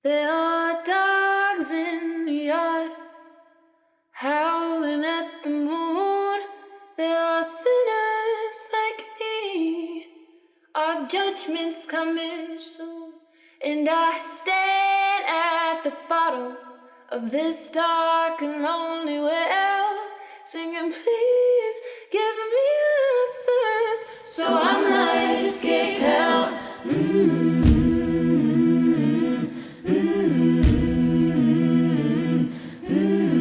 There are dogs in the yard, howling at the moon. There are sinners like me, our judgment's coming soon. And I stand at the bottom of this dark and lonely well, singing, please give me answers, so I might escape hell.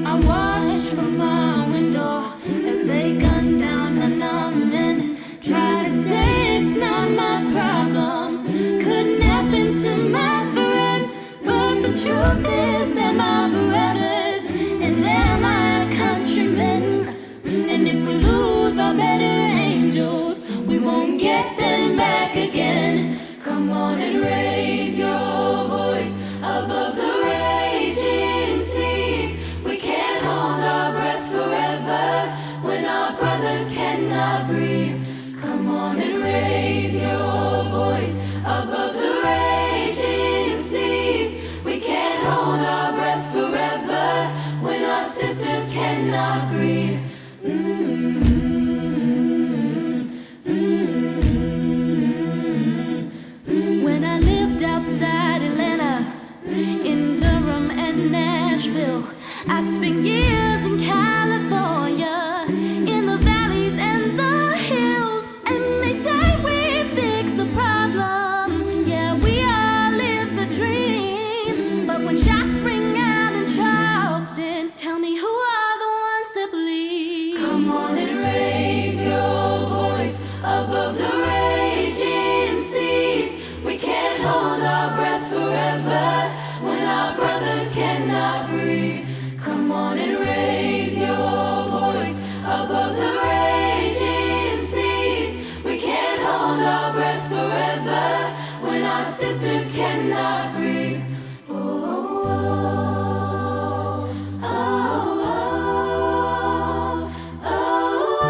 I watched from my window as they gunned down the men. Try to say it's not my problem, couldn't happen to my friends, but the truth is they're my brothers and they're my countrymen. And if we lose our better angels, we won't get them back again. Come on and raise your voice above the raging seas. We can't hold our breath forever when our brothers cannot breathe. Come on and raise your voice above the raging seas. We can't hold our breath forever when our sisters cannot breathe. When I lived outside Atlanta, in Durham and Nashville, I spent years in California, in the valleys and the hills. And they say we fixed the problem, yeah, we all live the dream. But when shots ring out in Charleston, tell me who are the ones that bleed? Come on and raise your voice above the raging seas. We can't hold our breath forever when our brothers cannot breathe. Come on and raise your voice above the raging seas. We can't hold our breath forever when our sisters cannot breathe. Oh, oh, oh, oh,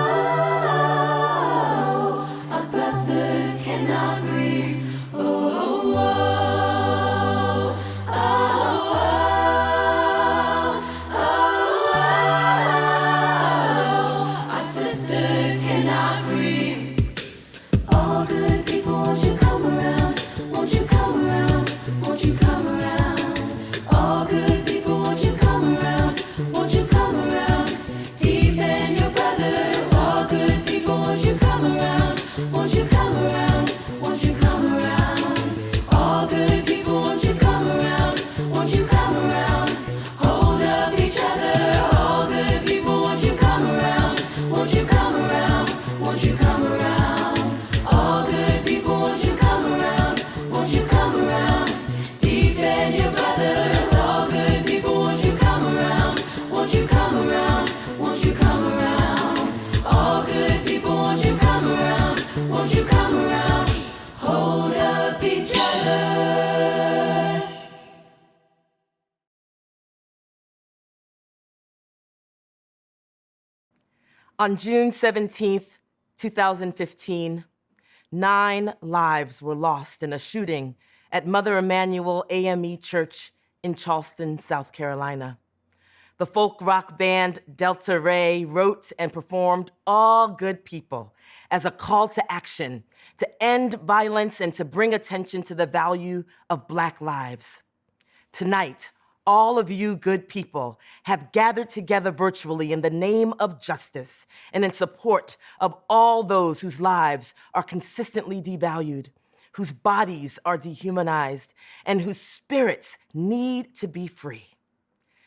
our brothers cannot breathe. On June 17th, 2015, 9 lives were lost in a shooting at Mother Emanuel AME Church in Charleston, South Carolina. The folk rock band Delta Ray wrote and performed All Good People as a call to action to end violence and to bring attention to the value of Black lives. Tonight, all of you good people have gathered together virtually in the name of justice and in support of all those whose lives are consistently devalued, whose bodies are dehumanized, and whose spirits need to be free.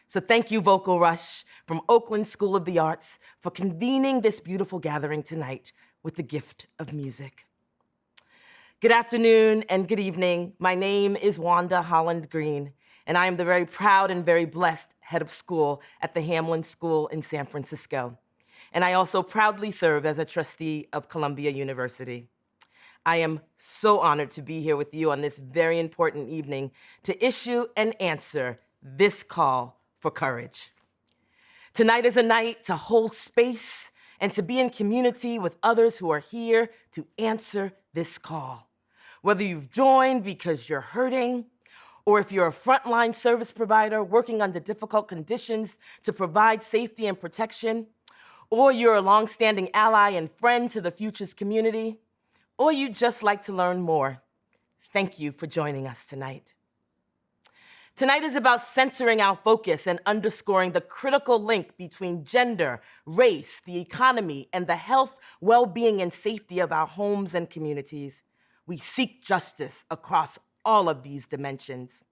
So thank you, Vocal Rush from Oakland School of the Arts, for convening this beautiful gathering tonight with the gift of music. Good afternoon and good evening. My name is Wanda Holland Green, and I am the very proud and very blessed head of school at the Hamlin School in San Francisco. And I also proudly serve as a trustee of Columbia University. I am so honored to be here with you on this very important evening to issue and answer this call for courage. Tonight is a night to hold space and to be in community with others who are here to answer this call. Whether you've joined because you're hurting, or if you're a frontline service provider working under difficult conditions to provide safety and protection, or you're a longstanding ally and friend to the Futures community, or you'd just like to learn more, thank you for joining us tonight. Tonight is about centering our focus and underscoring the critical link between gender, race, the economy, and the health, well-being, and safety of our homes and communities. We seek justice across all of these dimensions.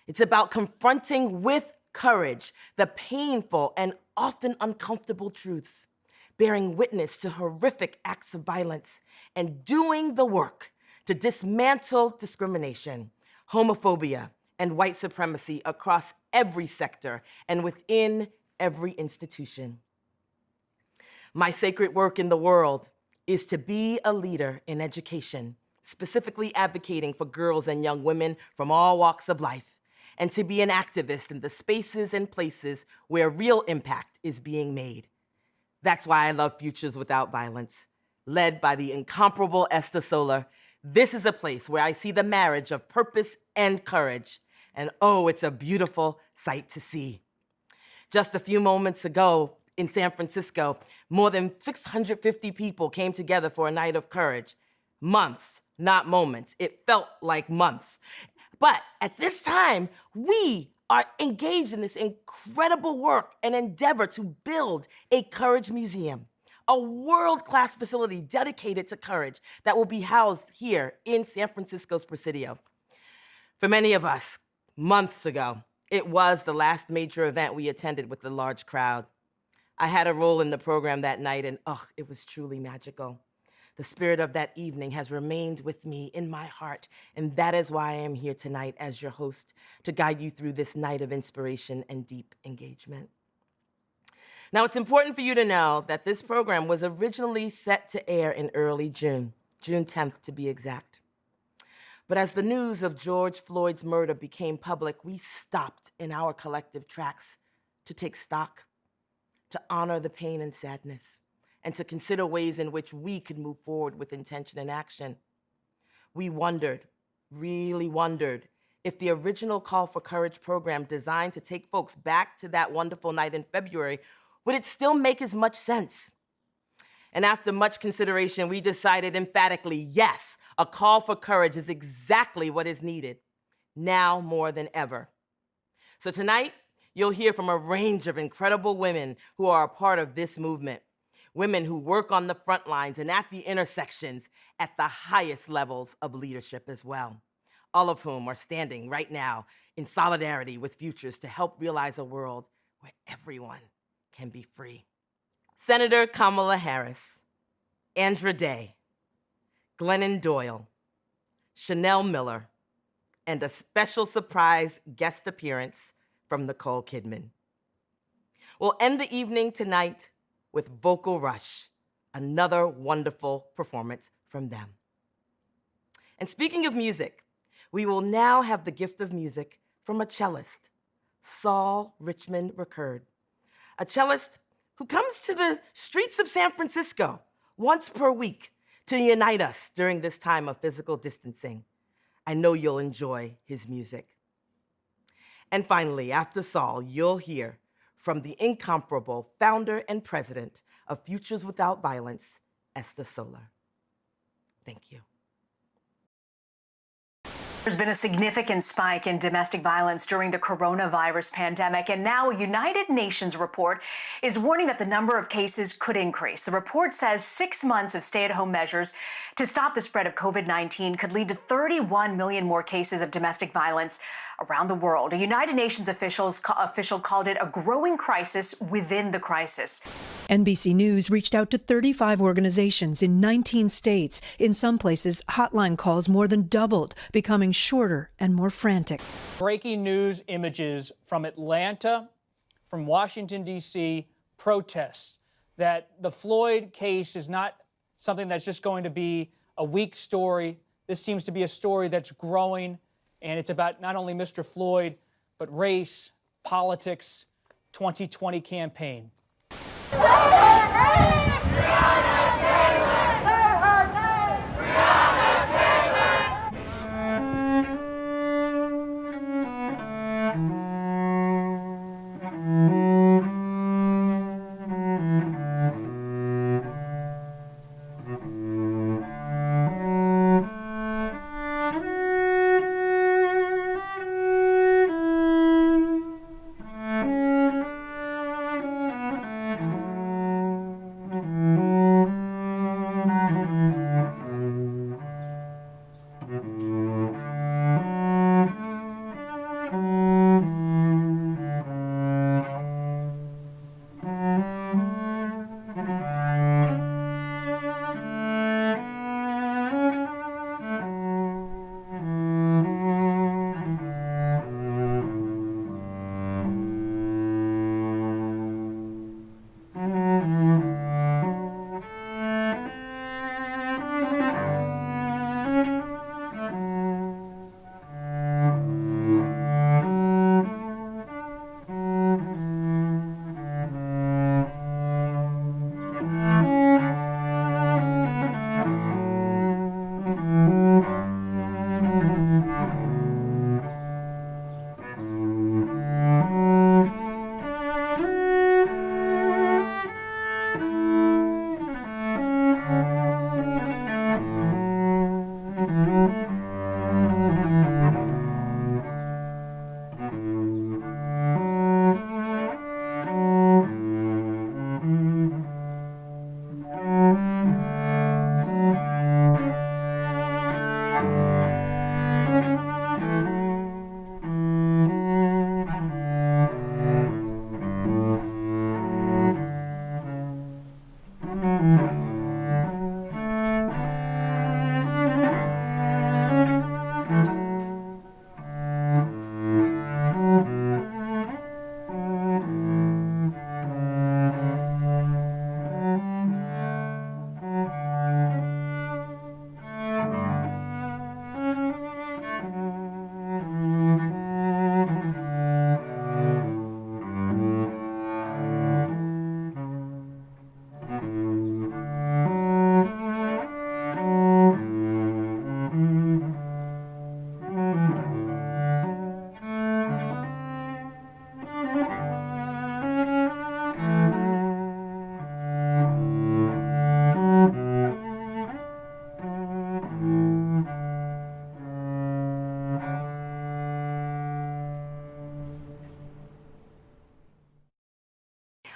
It's about confronting with courage the painful and often uncomfortable truths, bearing witness to horrific acts of violence, and doing the work to dismantle discrimination, homophobia, and white supremacy across every sector and within every institution. My sacred work in the world is to be a leader in education, specifically advocating for girls and young women from all walks of life, and to be an activist in the spaces and places where real impact is being made. That's why I love Futures Without Violence. Led by the incomparable Esther Solar, this is a place where I see the marriage of purpose and courage. And oh, it's a beautiful sight to see. Just a few moments ago in San Francisco, more than 650 people came together for a night of courage. Months, not moments. It felt like months. But at this time, we are engaged in this incredible work and endeavor to build a Courage Museum, a world-class facility dedicated to courage that will be housed here in San Francisco's Presidio. For many of us, months ago, it was the last major event we attended with a large crowd. I had a role in the program that night, and it was truly magical. The spirit of that evening has remained with me in my heart, and that is why I am here tonight as your host to guide you through this night of inspiration and deep engagement. Now, it's important for you to know that this program was originally set to air in early June 10th to be exact. But as the news of George Floyd's murder became public, we stopped in our collective tracks to take stock, to honor the pain and sadness, and to consider ways in which we could move forward with intention and action. We wondered, really wondered, if the original Call for Courage program designed to take folks back to that wonderful night in February, would it still make as much sense? And after much consideration, we decided emphatically, yes, a call for courage is exactly what is needed, now more than ever. So tonight, you'll hear from a range of incredible women who are a part of this movement. Women who work on the front lines and at the intersections at the highest levels of leadership as well, all of whom are standing right now in solidarity with Futures to help realize a world where everyone can be free. Senator Kamala Harris, Andra Day, Glennon Doyle, Chanel Miller, and a special surprise guest appearance from Nicole Kidman. We'll end the evening tonight with Vocal Rush, another wonderful performance from them. And speaking of music, we will now have the gift of music from a cellist, Saul Richmond Rickard, a cellist who comes to the streets of San Francisco once per week to unite us during this time of physical distancing. I know you'll enjoy his music. And finally, after Saul, you'll hear from the incomparable founder and president of Futures Without Violence, Esther Solar. Thank you. There's been a significant spike in domestic violence during the coronavirus pandemic, and now a United Nations report is warning that the number of cases could increase. The report says 6 months of stay-at-home measures to stop the spread of COVID-19 could lead to 31 million more cases of domestic violence around the world. A United Nations official called it a growing crisis within the crisis. NBC News reached out to 35 organizations in 19 states. In some places, hotline calls more than doubled, becoming shorter and more frantic. Breaking news images from Atlanta, from Washington, D.C., protests that the Floyd case is not something that's just going to be a weak story. This seems to be a story that's growing, and it's about not only Mr. Floyd, but race, politics, 2020 campaign.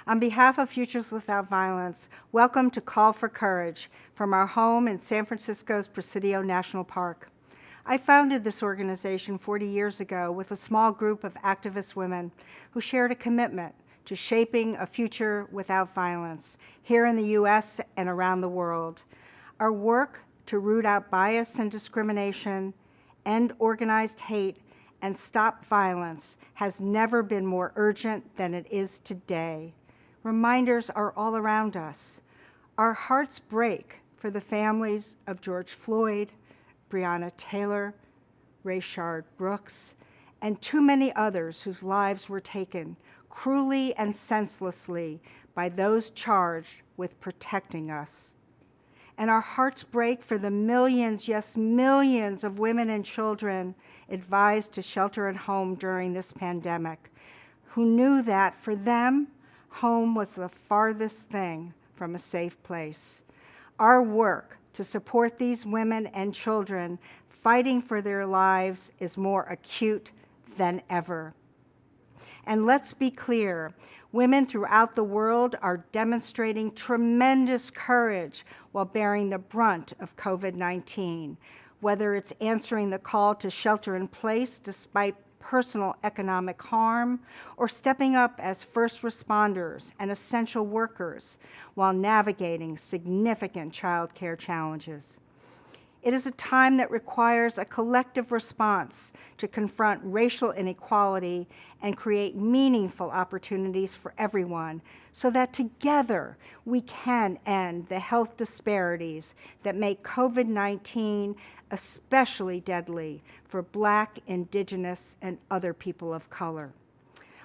On behalf of Futures Without Violence, welcome to Call for Courage from our home in San Francisco's Presidio National Park. I founded this organization 40 years ago with a small group of activist women who shared a commitment to shaping a future without violence here in the U.S. and around the world. Our work to root out bias and discrimination, end organized hate, and stop violence has never been more urgent than it is today. Reminders are all around us. Our hearts break for the families of George Floyd, Breonna Taylor, Rayshard Brooks, and too many others whose lives were taken cruelly and senselessly by those charged with protecting us. And our hearts break for the millions, yes, millions of women and children advised to shelter at home during this pandemic, who knew that for them, home was the farthest thing from a safe place. Our work to support these women and children fighting for their lives is more acute than ever. And let's be clear, women throughout the world are demonstrating tremendous courage while bearing the brunt of COVID-19, whether it's answering the call to shelter in place despite personal economic harm, or stepping up as first responders and essential workers while navigating significant childcare challenges. It is a time that requires a collective response to confront racial inequality and create meaningful opportunities for everyone so that together we can end the health disparities that make COVID-19 especially deadly for Black, Indigenous, and other people of color.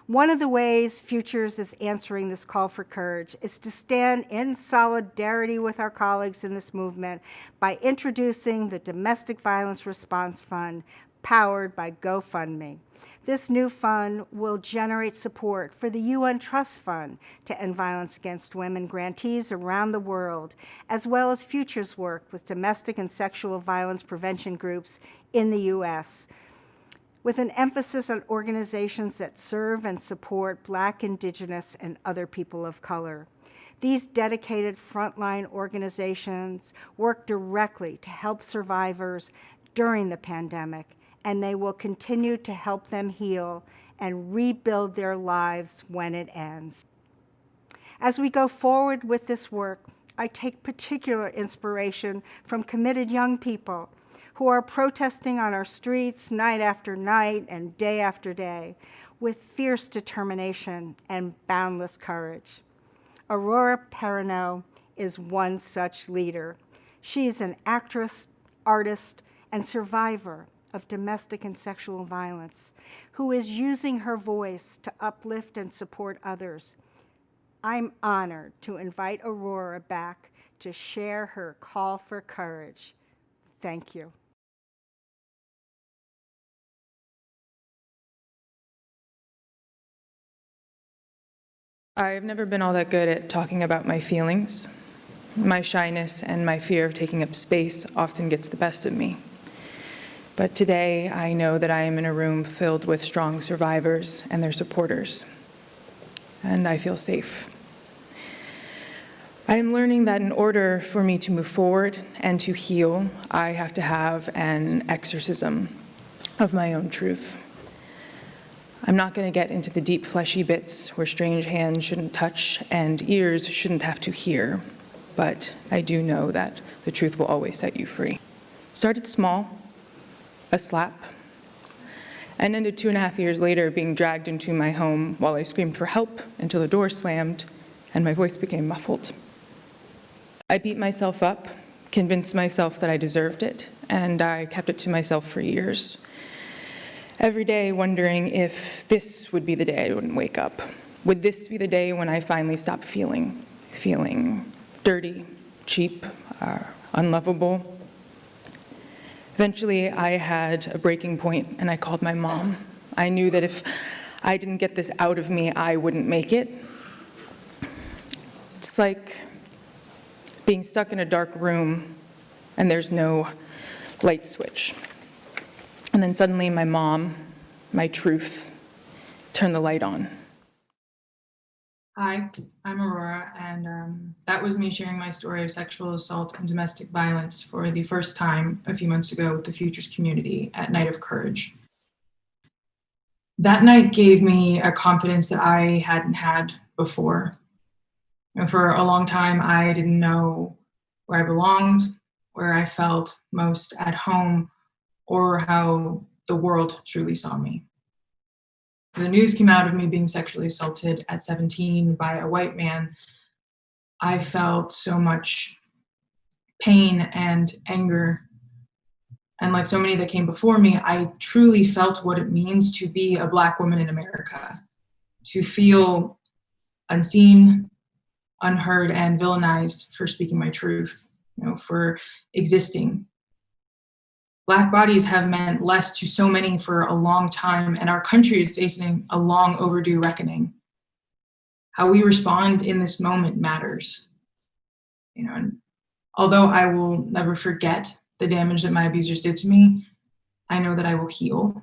One of the ways Futures is answering this call for courage is to stand in solidarity with our colleagues in this movement by introducing the Domestic Violence Response Fund, powered by GoFundMe. This new fund will generate support for the UN Trust Fund to end violence against women grantees around the world, as well as Futures work with domestic and sexual violence prevention groups in the U.S., with an emphasis on organizations that serve and support Black, Indigenous, and other people of color. These dedicated frontline organizations work directly to help survivors during the pandemic, and they will continue to help them heal and rebuild their lives when it ends. As we go forward with this work, I take particular inspiration from committed young people who are protesting on our streets night after night and day after day with fierce determination and boundless courage. Aurora Perrineau is one such leader. She's an actress, artist, and survivor of domestic and sexual violence who is using her voice to uplift and support others. I'm honored to invite Aurora back to share her call for courage. Thank you. I've never been all that good at talking about my feelings. My shyness and my fear of taking up space often gets the best of me. But today, I know that I am in a room filled with strong survivors and their supporters, and I feel safe. I am learning that in order for me to move forward and to heal, I have to have an exorcism of my own truth. I'm not going to get into the deep fleshy bits where strange hands shouldn't touch and ears shouldn't have to hear, but I do know that the truth will always set you free. Started small, a slap, and ended 2.5 years later being dragged into my home while I screamed for help until the door slammed and my voice became muffled. I beat myself up, convinced myself that I deserved it, and I kept it to myself for years. Every day wondering if this would be the day I wouldn't wake up. Would this be the day when I finally stop feeling dirty, cheap, unlovable? Eventually, I had a breaking point, and I called my mom. I knew that if I didn't get this out of me, I wouldn't make it. It's like being stuck in a dark room, and there's no light switch. And then suddenly my mom, my truth, turned the light on. Hi, I'm Aurora, and that was me sharing my story of sexual assault and domestic violence for the first time a few months ago with the Futures community at Night of Courage. That night gave me a confidence that I hadn't had before. For a long time, I didn't know where I belonged, where I felt most at home, or how the world truly saw me. The news came out of me being sexually assaulted at 17 by a white man. I felt so much pain and anger. And like so many that came before me, I truly felt what it means to be a Black woman in America, to feel unseen, unheard, and villainized for speaking my truth, for existing. Black bodies have meant less to so many for a long time, and our country is facing a long overdue reckoning. How we respond in this moment matters. And although I will never forget the damage that my abusers did to me, I know that I will heal,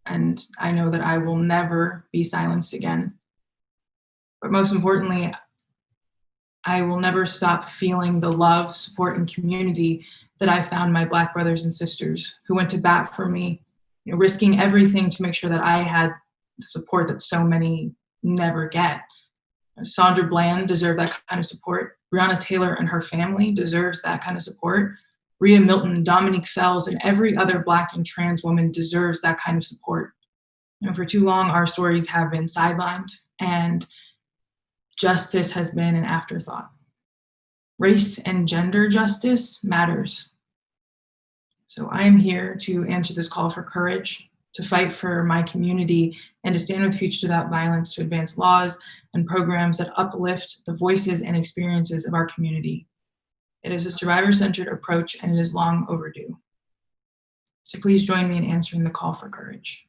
and I know that I will never be silenced again. But most importantly, I will never stop feeling the love, support, and community that I found my Black brothers and sisters who went to bat for me, risking everything to make sure that I had the support that so many never get. Sandra Bland deserved that kind of support. Breonna Taylor and her family deserves that kind of support. Rhea Milton, Dominique Fells, and every other Black and trans woman deserves that kind of support. For too long, our stories have been sidelined, and justice has been an afterthought. Race and gender justice matters. So I am here to answer this call for courage, to fight for my community, and to stand with Futures Without Violence to advance laws and programs that uplift the voices and experiences of our community. It is a survivor-centered approach, and it is long overdue. So please join me in answering the call for courage.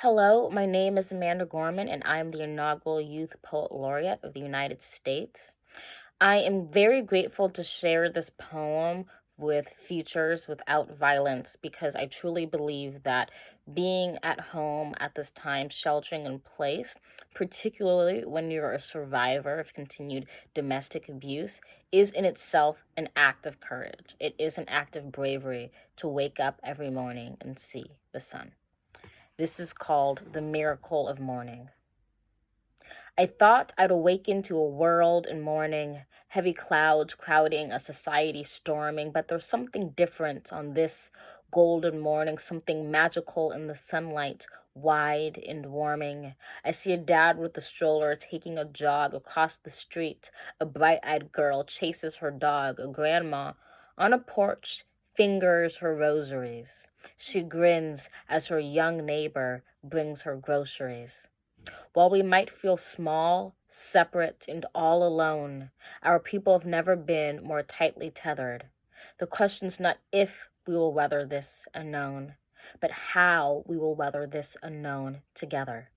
Hello, my name is Amanda Gorman, and I am the inaugural Youth Poet Laureate of the United States. I am very grateful to share this poem with Futures Without Violence because I truly believe that being at home at this time, sheltering in place, particularly when you're a survivor of continued domestic abuse, is in itself an act of courage. It is an act of bravery to wake up every morning and see the sun. This is called The Miracle of Morning. I thought I'd awaken to a world in mourning, heavy clouds crowding, a society storming, but there's something different on this golden morning, something magical in the sunlight, wide and warming. I see a dad with a stroller taking a jog across the street. A bright-eyed girl chases her dog. A grandma on a porch fingers her rosaries. She grins as her young neighbor brings her groceries. While we might feel small, separate, and all alone, our people have never been more tightly tethered. The question's not if we will weather this unknown, but how we will weather this unknown together.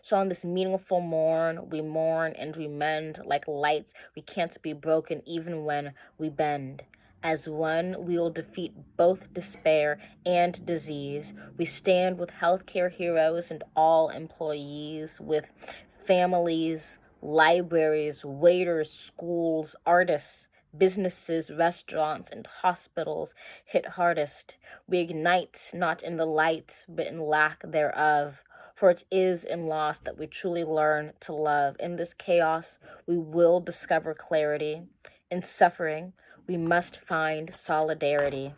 So on this meaningful morn, we mourn and we mend like lights. We can't be broken even when we bend. As one, we will defeat both despair and disease. We stand with healthcare heroes and all employees, with families, libraries, waiters, schools, artists, businesses, restaurants, and hospitals hit hardest. We ignite not in the light, but in lack thereof. For it is in loss that we truly learn to love. In this chaos, we will discover clarity. In suffering, we must find solidarity.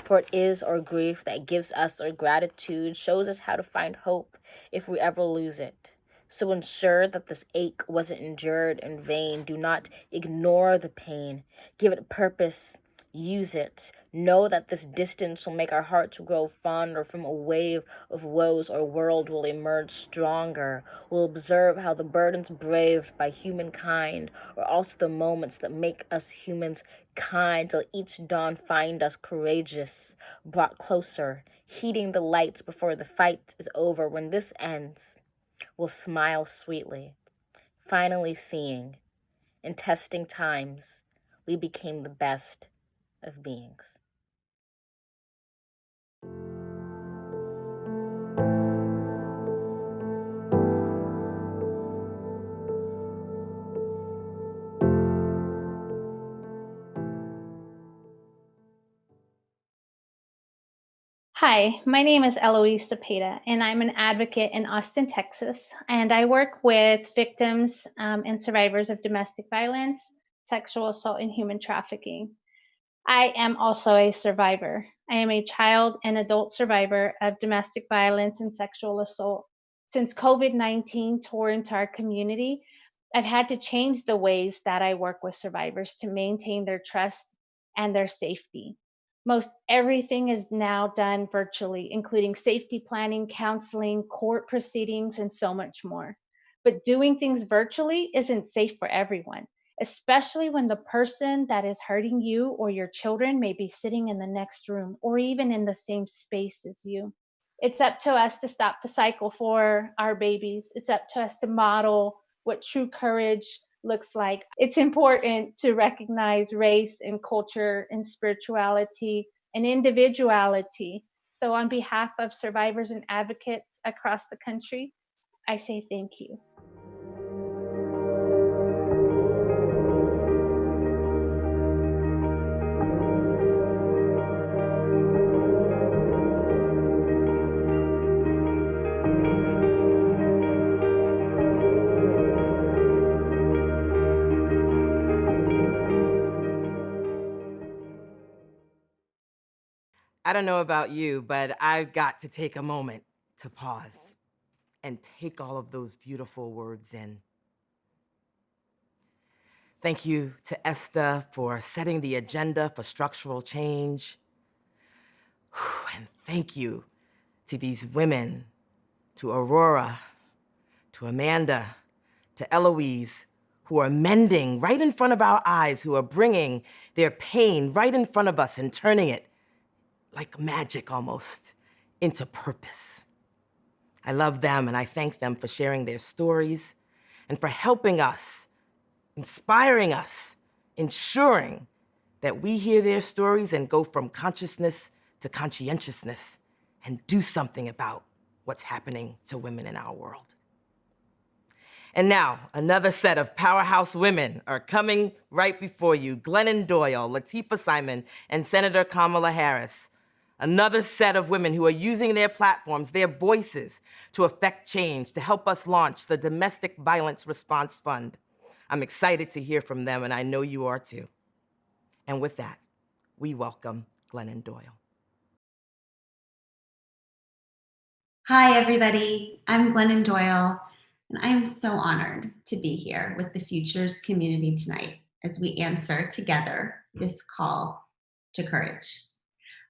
For it is our grief that gives us our gratitude, shows us how to find hope if we ever lose it. So ensure that this ache wasn't endured in vain. Do not ignore the pain. Give it purpose. Use it. Know that this distance will make our hearts grow fonder. From a wave of woes, our world will emerge stronger. We'll observe how the burdens braved by humankind are also the moments that make us humans kind, till each dawn find us courageous, brought closer, heeding the lights before the fight is over. When this ends, we'll smile sweetly, finally seeing, in testing times, we became the best of beings. Hi, my name is Eloise Cepeda, and I'm an advocate in Austin, Texas. And I work with victims and survivors of domestic violence, sexual assault, and human trafficking. I am also a survivor. I am a child and adult survivor of domestic violence and sexual assault. Since COVID-19 tore into our community, I've had to change the ways that I work with survivors to maintain their trust and their safety. Most everything is now done virtually, including safety planning, counseling, court proceedings, and so much more. But doing things virtually isn't safe for everyone, especially when the person that is hurting you or your children may be sitting in the next room or even in the same space as you. It's up to us to stop the cycle for our babies. It's up to us to model what true courage looks like. It's important to recognize race and culture and spirituality and individuality. So, on behalf of survivors and advocates across the country, I say thank you. I don't know about you, but I've got to take a moment to pause and take all of those beautiful words in. Thank you to Esther for setting the agenda for structural change. And thank you to these women, to Aurora, to Amanda, to Eloise, who are mending right in front of our eyes, who are bringing their pain right in front of us and turning it like magic almost into purpose. I love them and I thank them for sharing their stories and for helping us, inspiring us, ensuring that we hear their stories and go from consciousness to conscientiousness and do something about what's happening to women in our world. And now, another set of powerhouse women are coming right before you. Glennon Doyle, Latifah Simon, and Senator Kamala Harris. Another set of women who are using their platforms, their voices, to affect change, to help us launch the Domestic Violence Response Fund. I'm excited to hear from them, and I know you are too. And with that, we welcome Glennon Doyle. Hi, everybody. I'm Glennon Doyle, and I am so honored to be here with the Futures community tonight as we answer together this call to courage.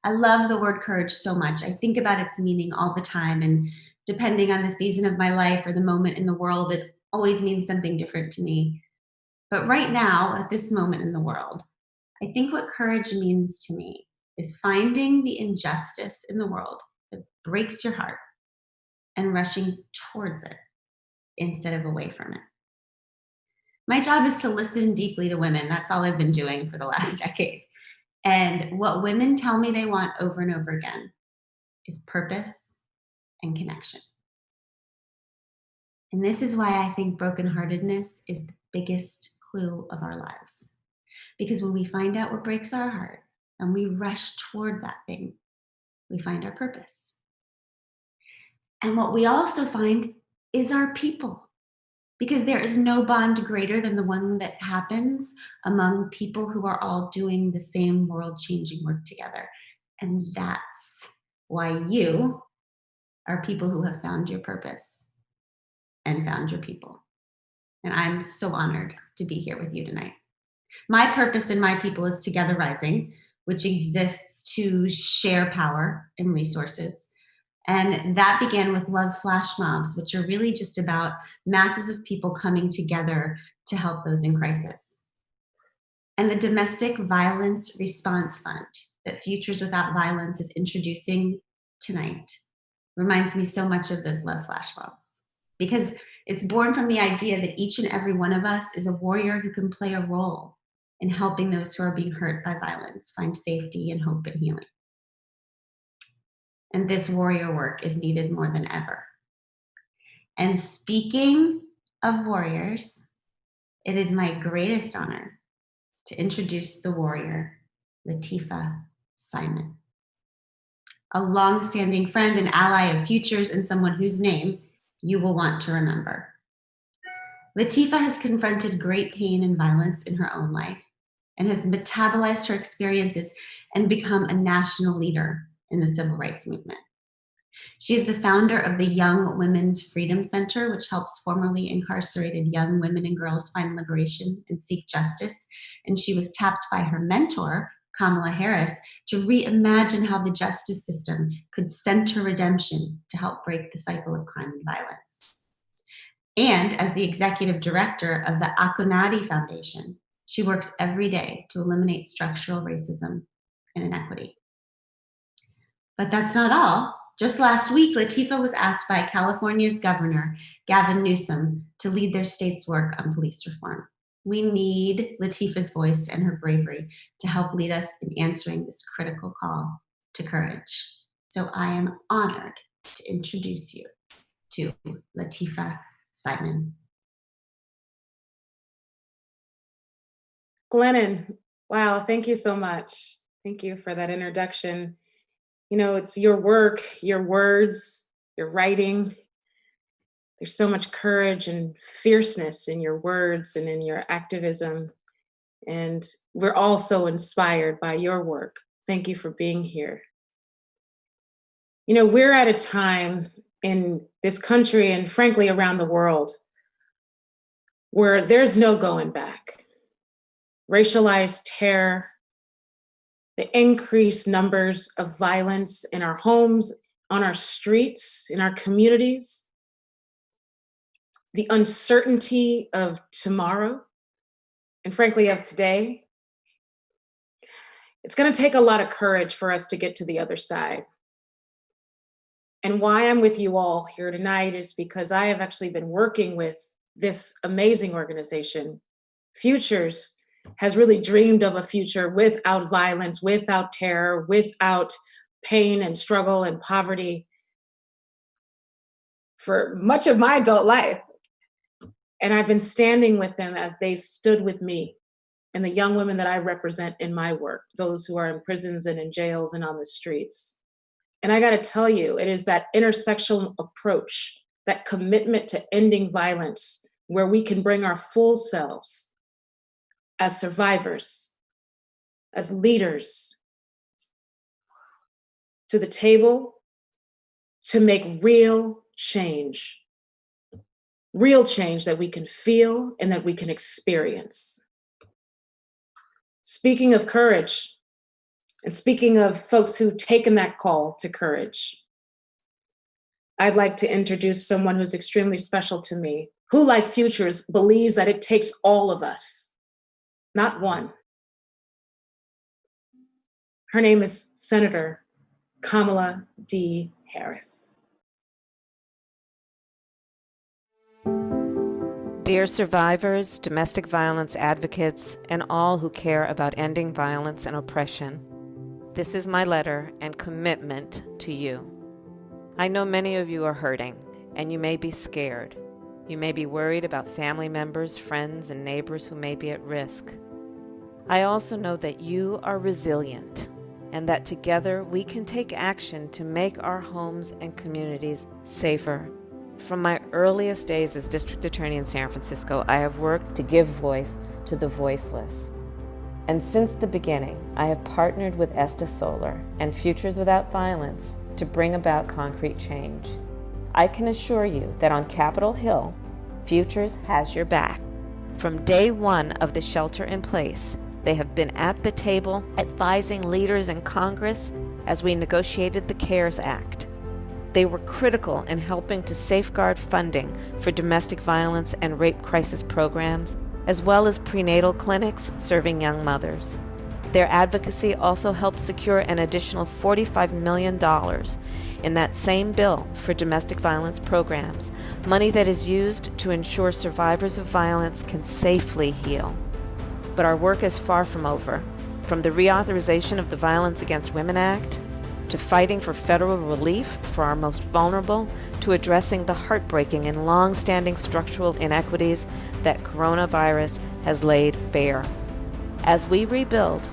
I love the word courage so much. I think about its meaning all the time, and depending on the season of my life or the moment in the world, it always means something different to me. But right now, at this moment in the world, I think what courage means to me is finding the injustice in the world that breaks your heart and rushing towards it instead of away from it. My job is to listen deeply to women. That's all I've been doing for the last decade. And what women tell me they want over and over again is purpose and connection. And this is why I think brokenheartedness is the biggest clue of our lives. Because when we find out what breaks our heart and we rush toward that thing, we find our purpose. And what we also find is our people. Because there is no bond greater than the one that happens among people who are all doing the same world-changing work together. And that's why you are people who have found your purpose and found your people. And I'm so honored to be here with you tonight. My purpose and my people is Together Rising, which exists to share power and resources. And that began with Love Flash Mobs, which are really just about masses of people coming together to help those in crisis. And the Domestic Violence Response Fund that Futures Without Violence is introducing tonight reminds me so much of those Love Flash Mobs. because it's born from the idea that each and every one of us is a warrior who can play a role in helping those who are being hurt by violence find safety and hope and healing. And this warrior work is needed more than ever. And speaking of warriors, it is my greatest honor to introduce the warrior, Lateefah Simon, a long-standing friend and ally of Futures and someone whose name you will want to remember. Lateefah has confronted great pain and violence in her own life and has metabolized her experiences and become a national leader in the civil rights movement. She is the founder of the Young Women's Freedom Center, which helps formerly incarcerated young women and girls find liberation and seek justice. And she was tapped by her mentor, Kamala Harris, to reimagine how the justice system could center redemption to help break the cycle of crime and violence. And as the executive director of the Akonadi Foundation, she works every day to eliminate structural racism and inequity. But that's not all. Just last week, Lateefah was asked by California's Governor, Gavin Newsom, to lead their state's work on police reform. We need Lateefah's voice and her bravery to help lead us in answering this critical call to courage. So I am honored to introduce you to Lateefah Simon. Glennon, wow, thank you so much. Thank you for that introduction. You know, it's your work, your words, your writing. There's so much courage and fierceness in your words and in your activism. And we're all so inspired by your work. Thank you for being here. You know, we're at a time in this country and frankly around the world where there's no going back. Racialized terror, the increased numbers of violence in our homes, on our streets, in our communities, the uncertainty of tomorrow, and frankly of today. It's going to take a lot of courage for us to get to the other side. And why I'm with you all here tonight is because I have actually been working with this amazing organization. Futures has really dreamed of a future without violence, without terror, without pain and struggle and poverty for much of my adult life. And I've been standing with them as they've stood with me and the young women that I represent in my work, those who are in prisons and in jails and on the streets. And I got to tell you, it is that intersectional approach, that commitment to ending violence, where we can bring our full selves as survivors, as leaders, to the table to make real change that we can feel and that we can experience. Speaking of courage, and speaking of folks who've taken that call to courage, I'd like to introduce someone who's extremely special to me, who, like Futures, believes that it takes all of us, not one. Her name is Senator Kamala D. Harris. Dear survivors, domestic violence advocates, and all who care about ending violence and oppression, this is my letter and commitment to you. I know many of you are hurting, and you may be scared. You may be worried about family members, friends, and neighbors who may be at risk. I also know that you are resilient, and that together we can take action to make our homes and communities safer. From my earliest days as district attorney in San Francisco, I have worked to give voice to the voiceless. And since the beginning, I have partnered with Esta Solar and Futures Without Violence to bring about concrete change. I can assure you that on Capitol Hill, Futures has your back. From day one of the shelter in place, they have been at the table advising leaders in Congress as we negotiated the CARES Act. They were critical in helping to safeguard funding for domestic violence and rape crisis programs, as well as prenatal clinics serving young mothers. Their advocacy also helped secure an additional $45 million in that same bill for domestic violence programs, money that is used to ensure survivors of violence can safely heal. But our work is far from over. From the reauthorization of the Violence Against Women Act, to fighting for federal relief for our most vulnerable, to addressing the heartbreaking and long-standing structural inequities that coronavirus has laid bare. As we rebuild,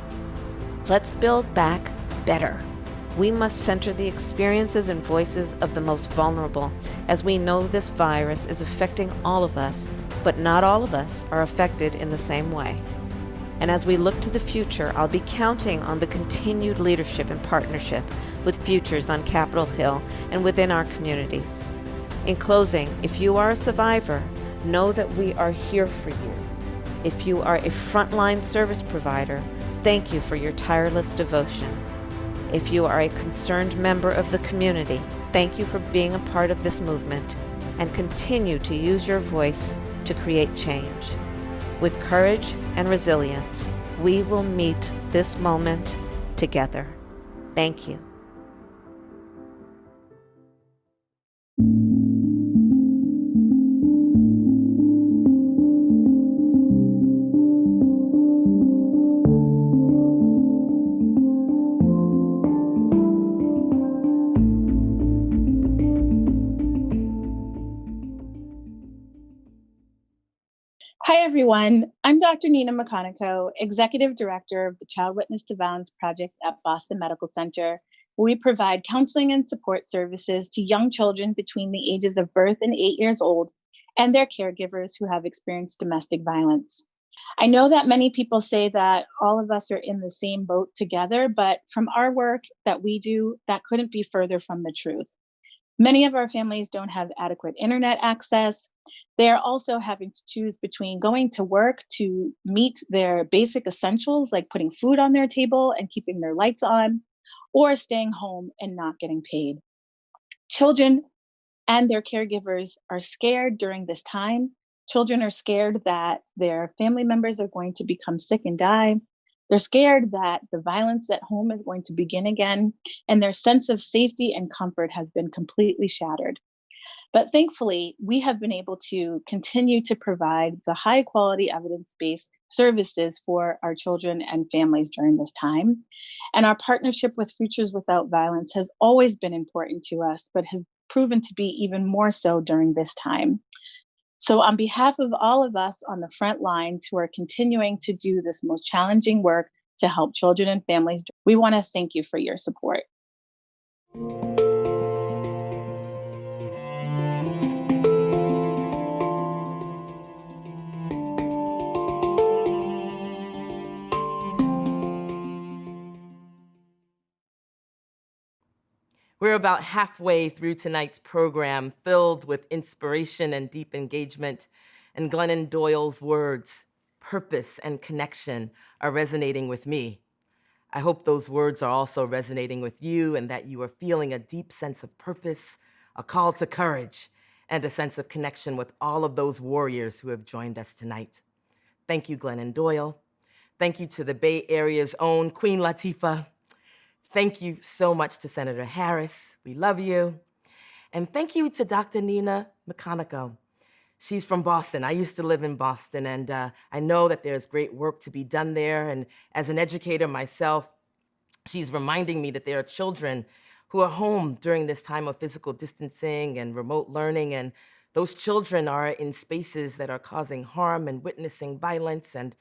let's build back better. We must center the experiences and voices of the most vulnerable, as we know this virus is affecting all of us, but not all of us are affected in the same way. And as we look to the future, I'll be counting on the continued leadership and partnership with Futures on Capitol Hill and within our communities. In closing, if you are a survivor, know that we are here for you. If you are a frontline service provider, thank you for your tireless devotion. If you are a concerned member of the community, thank you for being a part of this movement and continue to use your voice to create change. With courage and resilience, we will meet this moment together. Thank you. Hi, everyone. I'm Dr. Nina McConico, Executive Director of the Child Witness to Violence Project at Boston Medical Center, where we provide counseling and support services to young children between the ages of birth and 8 years old and their caregivers who have experienced domestic violence. I know that many people say that all of us are in the same boat together, but from our work that we do, that couldn't be further from the truth. Many of our families don't have adequate internet access. They are also having to choose between going to work to meet their basic essentials, like putting food on their table and keeping their lights on, or staying home and not getting paid. Children and their caregivers are scared during this time. Children are scared that their family members are going to become sick and die. They're scared that the violence at home is going to begin again, and their sense of safety and comfort has been completely shattered. But thankfully, we have been able to continue to provide the high quality evidence-based services for our children and families during this time. And our partnership with Futures Without Violence has always been important to us, but has proven to be even more so during this time. So on behalf of all of us on the front lines who are continuing to do this most challenging work to help children and families, we want to thank you for your support. We're about halfway through tonight's program, filled with inspiration and deep engagement, and Glennon Doyle's words, purpose and connection, are resonating with me. I hope those words are also resonating with you and that you are feeling a deep sense of purpose, a call to courage, and a sense of connection with all of those warriors who have joined us tonight. Thank you, Glennon Doyle. Thank you to the Bay Area's own Queen Latifah. Thank you so much to Senator Harris. We love you. And thank you to Dr. Nina McConico. She's from Boston. I used to live in Boston, and I know that there's great work to be done there. And as an educator myself, she's reminding me that there are children who are home during this time of physical distancing and remote learning, and those children are in spaces that are causing harm and witnessing violence, and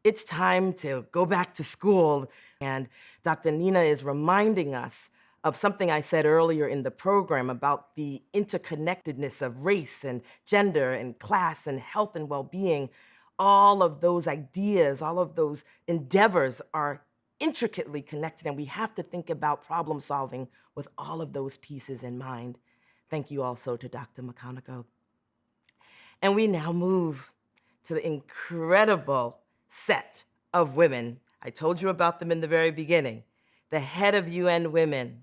it's time to go back to school. And Dr. Nina is reminding us of something I said earlier in the program about the interconnectedness of race and gender and class and health and well-being. All of those ideas, all of those endeavors are intricately connected, and we have to think about problem solving with all of those pieces in mind. Thank you also to Dr. McConico. And we now move to the incredible set of women. I told you about them in the very beginning. The head of UN Women,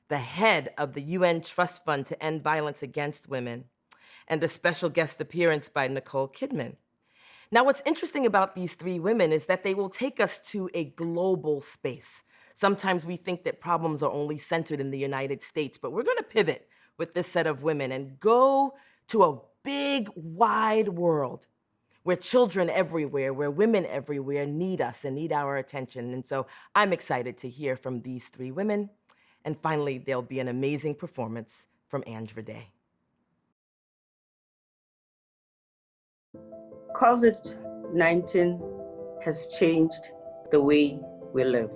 the head of the UN Trust Fund to End Violence Against Women, and a special guest appearance by Nicole Kidman. Now, what's interesting about these three women is that they will take us to a global space. Sometimes we think that problems are only centered in the United States, but we're going to pivot with this set of women and go to a big, wide world where children everywhere, where women everywhere need us and need our attention. And so I'm excited to hear from these three women. And finally, there'll be an amazing performance from Andra Day. COVID-19 has changed the way we live.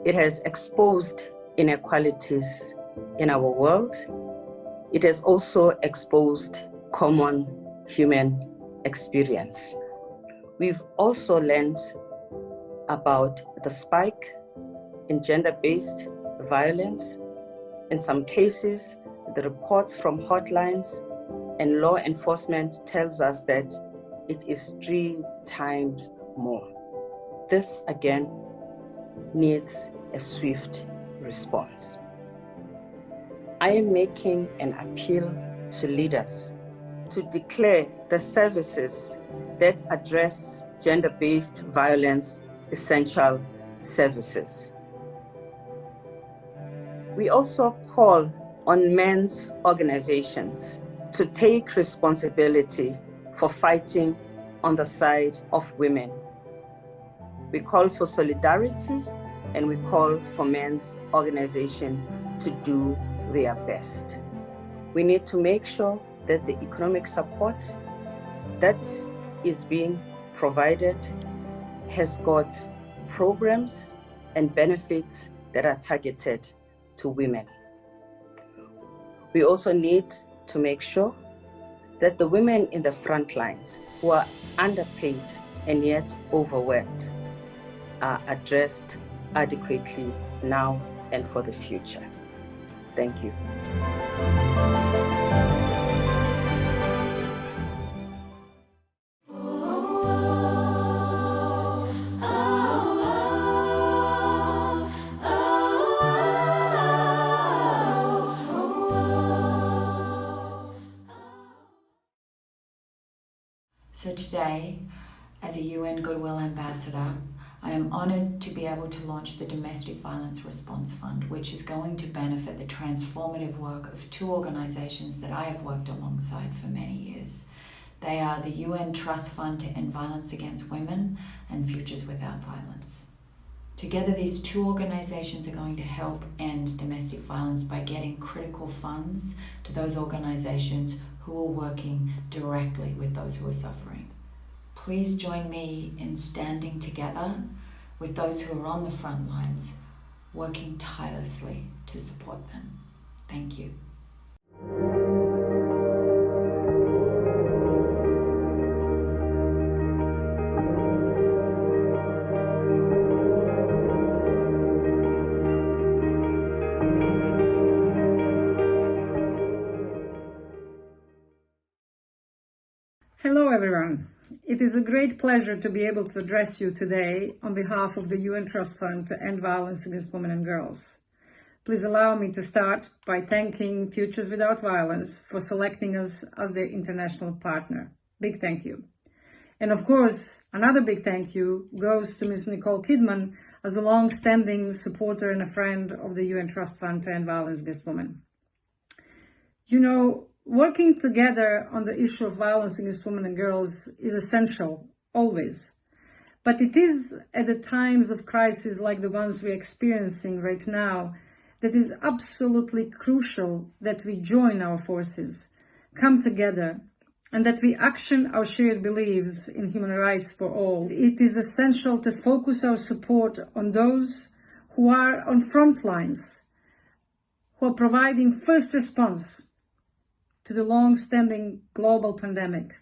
It has exposed inequalities in our world. It has also exposed common human experience. We've also learned about the spike in gender-based violence. In some cases, the reports from hotlines and law enforcement tells us that it is 3 times more. This again needs a swift response. I am making an appeal to leaders to declare the services that address gender-based violence essential services. We also call on men's organizations to take responsibility for fighting on the side of women. We call for solidarity and we call for men's organization to do their best. We need to make sure that the economic support that is being provided has got programs and benefits that are targeted to women. We also need to make sure that the women in the front lines who are underpaid and yet overworked are addressed adequately now and for the future. Thank you. So today, as a UN Goodwill Ambassador, I am honoured to be able to launch the Domestic Violence Response Fund, which is going to benefit the transformative work of 2 organisations that I have worked alongside for many years. They are the UN Trust Fund to End Violence Against Women and Futures Without Violence. Together, these 2 organisations are going to help end domestic violence by getting critical funds to those organisations who are working directly with those who are suffering. Please join me in standing together with those who are on the front lines, working tirelessly to support them. Thank you. Hello, everyone. It is a great pleasure to be able to address you today on behalf of the UN Trust Fund to End Violence Against Women and Girls. Please allow me to start by thanking Futures Without Violence for selecting us as their international partner. Big thank you. And of course, another big thank you goes to Ms. Nicole Kidman as a long-standing supporter and a friend of the UN Trust Fund to End Violence Against Women. You know, working together on the issue of violence against women and girls is essential, always. But it is at the times of crisis like the ones we're experiencing right now that is absolutely crucial that we join our forces, come together, and that we action our shared beliefs in human rights for all. It is essential to focus our support on those who are on front lines, who are providing first response to the long-standing global pandemic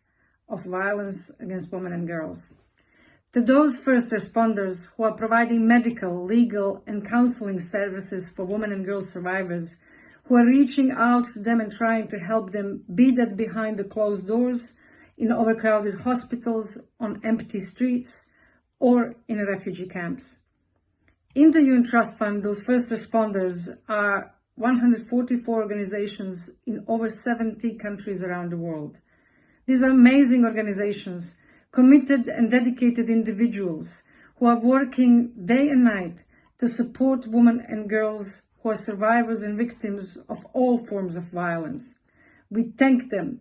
of violence against women and girls. To those first responders who are providing medical, legal, and counseling services for women and girl survivors, who are reaching out to them and trying to help them, be that behind the closed doors, in overcrowded hospitals, on empty streets, or in refugee camps. In the UN Trust Fund, those first responders are 144 organizations in over 70 countries around the world. These are amazing organizations, committed and dedicated individuals who are working day and night to support women and girls who are survivors and victims of all forms of violence. We thank them,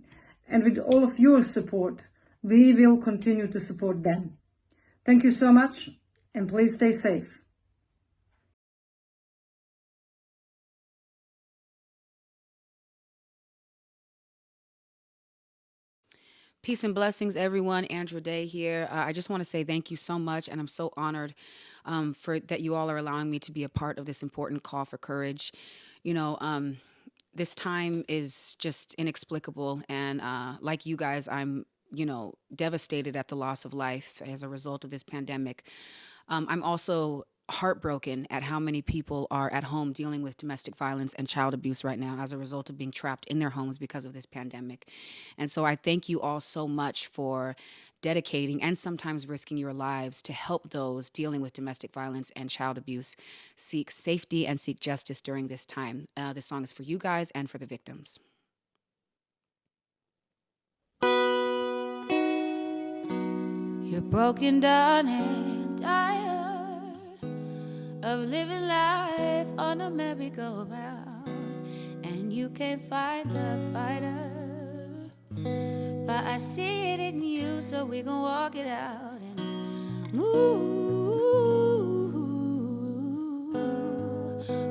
and with all of your support, we will continue to support them. Thank you so much, and please stay safe. Peace and blessings, everyone. Andrew Day here. I just want to say thank you so much, and I'm so honored for that you all are allowing me to be a part of this important call for courage. You know, this time is just inexplicable, and like you guys, I'm devastated at the loss of life as a result of this pandemic. I'm also heartbroken at how many people are at home dealing with domestic violence and child abuse right now as a result of being trapped in their homes because of this pandemic. And so I thank you all so much for dedicating and sometimes risking your lives to help those dealing with domestic violence and child abuse seek safety and seek justice during this time. This song is for you guys and for the victims. You're broken down and tired of living life on a merry-go-round, and you can't find the fighter, but I see it in you, so we gon' walk it out and move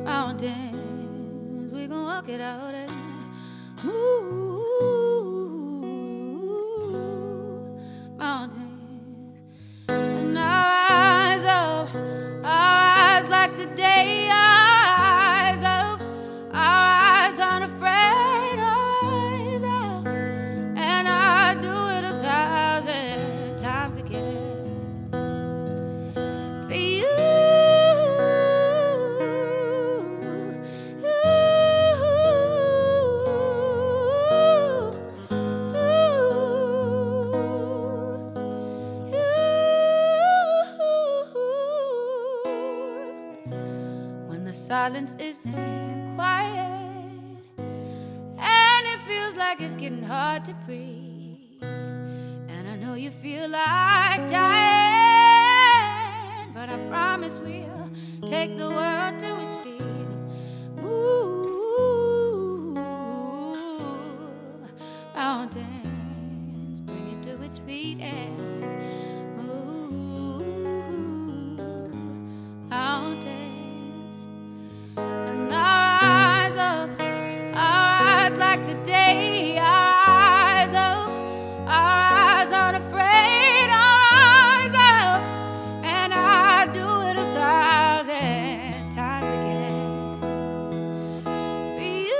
mountains. We gon' walk it out and move mountains. And I rise up, I rise like the day, I rise up, I rise unafraid, I rise up, and I do it 1,000 times again for you. Silence isn't quiet, and it feels like it's getting hard to breathe. And I know you feel like dying, but I promise we'll take the world to its feet and move mountains, bring it to its feet and move mountains. And I rise up, I rise like the day, I rise up, I rise unafraid, I rise up, and I do it 1,000 times again for you.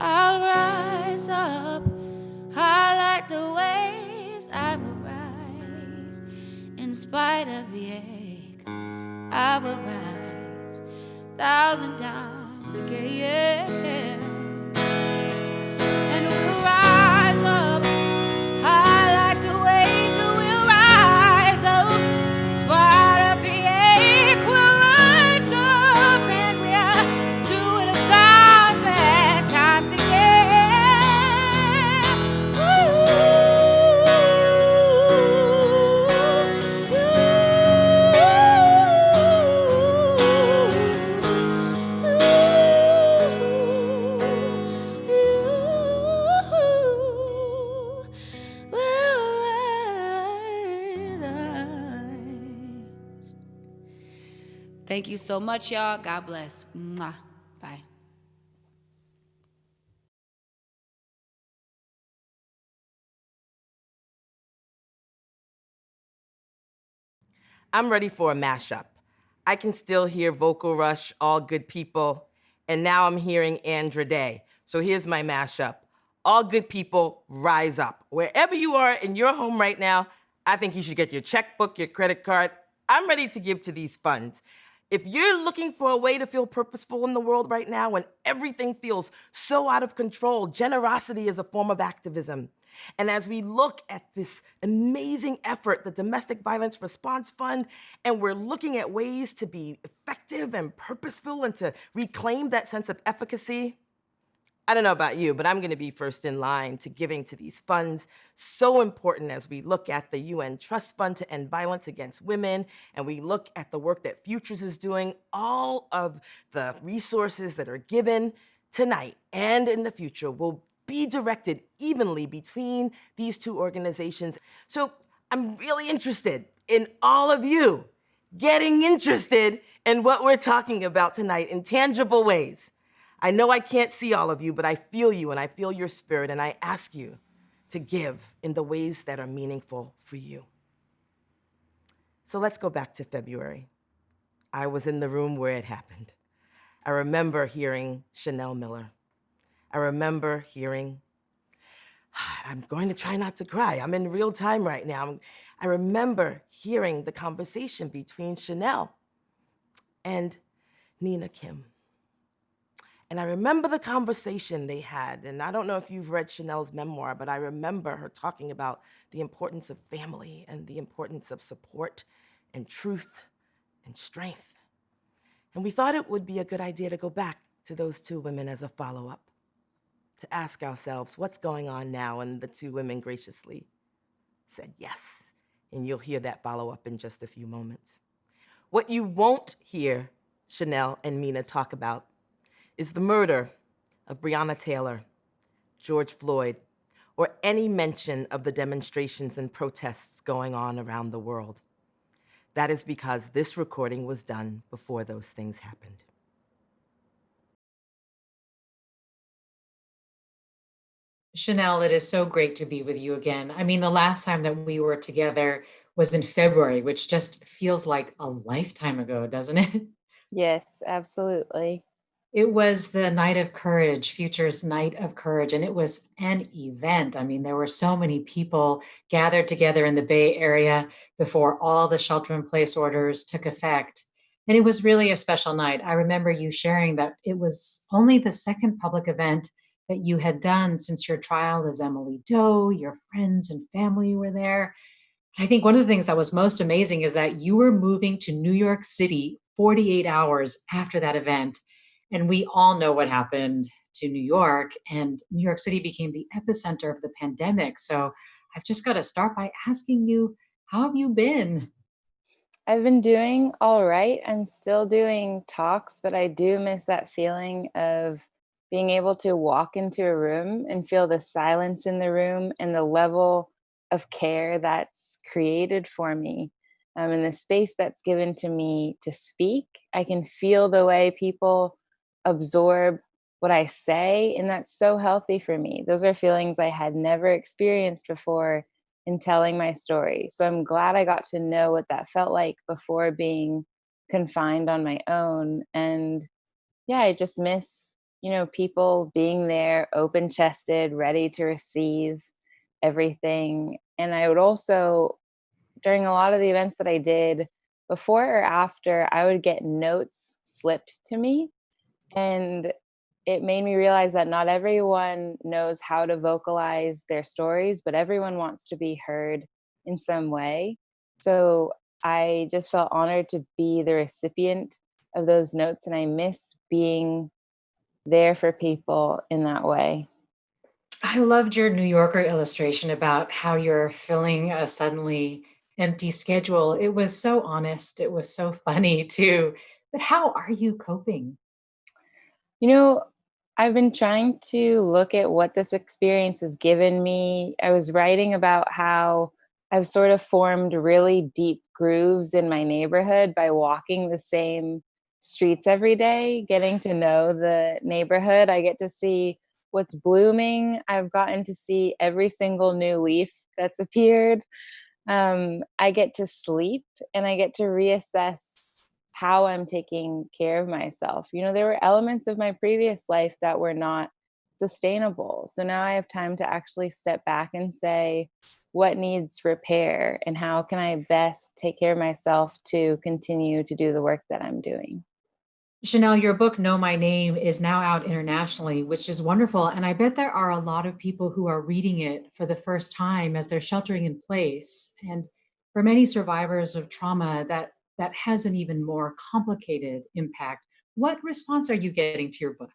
I'll rise up, I like the waves, I will rise. In spite of the ache, I will rise 1,000 times again. And we'll rise up, I like the waves, so we'll rise up. In spite of the ache, we'll rise up, and we'll do it 1,000 times again. Thank you so much, y'all. God bless. Mwah. Bye. I'm ready for a mashup. I can still hear Vocal Rush, All Good People, and now I'm hearing Andra Day. So here's my mashup. All good people, rise up. Wherever you are in your home right now, I think you should get your checkbook, your credit card. I'm ready to give to these funds. If you're looking for a way to feel purposeful in the world right now when everything feels so out of control, generosity is a form of activism. And as we look at this amazing effort, the Domestic Violence Response Fund, and we're looking at ways to be effective and purposeful and to reclaim that sense of efficacy, I don't know about you, but I'm going to be first in line to giving to these funds. So important as we look at the UN Trust Fund to End Violence Against Women, and we look at the work that Futures is doing, all of the resources that are given tonight and in the future will be directed evenly between these two organizations. So I'm really interested in all of you getting interested in what we're talking about tonight in tangible ways. I know I can't see all of you, but I feel you and I feel your spirit, and I ask you to give in the ways that are meaningful for you. So let's go back to February. I was in the room where it happened. I remember hearing Chanel Miller. I remember hearing, I'm going to try not to cry. I'm in real time right now. I remember hearing the conversation between Chanel and Nina Kim. And I remember the conversation they had, and I don't know if you've read Chanel's memoir, but I remember her talking about the importance of family and the importance of support and truth and strength. And we thought it would be a good idea to go back to those two women as a follow-up, to ask ourselves what's going on now, and the two women graciously said yes. And you'll hear that follow-up in just a few moments. What you won't hear Chanel and Mina talk about is the murder of Breonna Taylor, George Floyd, or any mention of the demonstrations and protests going on around the world. That is because this recording was done before those things happened. Chanel, it is so great to be with you again. I mean, the last time that we were together was in February, which just feels like a lifetime ago, doesn't it? Yes, absolutely. It was the Night of Courage, Futures Night of Courage, and it was an event. I mean, there were so many people gathered together in the Bay Area before all the shelter-in-place orders took effect. And it was really a special night. I remember you sharing that it was only the second public event that you had done since your trial as Emily Doe. Your friends and family were there. I think one of the things that was most amazing is that you were moving to New York City 48 hours after that event. And we all know what happened to New York, and New York City became the epicenter of the pandemic. So I've just got to start by asking you, how have you been? I've been doing all right. I'm still doing talks, but I do miss that feeling of being able to walk into a room and feel the silence in the room and the level of care that's created for me. And the space that's given to me to speak, I can feel the way people absorb what I say, and that's so healthy for me. Those are feelings I had never experienced before in telling my story. So I'm glad I got to know what that felt like before being confined on my own. And yeah, I just miss, people being there, open-chested, ready to receive everything. And I would also, during a lot of the events that I did, before or after, I would get notes slipped to me. And it made me realize that not everyone knows how to vocalize their stories, but everyone wants to be heard in some way. So I just felt honored to be the recipient of those notes, and I miss being there for people in that way. I loved your New Yorker illustration about how you're filling a suddenly empty schedule. It was so honest. It was so funny too. But how are you coping? I've been trying to look at what this experience has given me. I was writing about how I've sort of formed really deep grooves in my neighborhood by walking the same streets every day, getting to know the neighborhood. I get to see what's blooming. I've gotten to see every single new leaf that's appeared. I get to sleep and I get to reassess how I'm taking care of myself. You know, there were elements of my previous life that were not sustainable. So now I have time to actually step back and say, what needs repair and how can I best take care of myself to continue to do the work that I'm doing? Chanel, your book, Know My Name, is now out internationally, which is wonderful. And I bet there are a lot of people who are reading it for the first time as they're sheltering in place. And for many survivors of trauma, that has an even more complicated impact. What response are you getting to your book?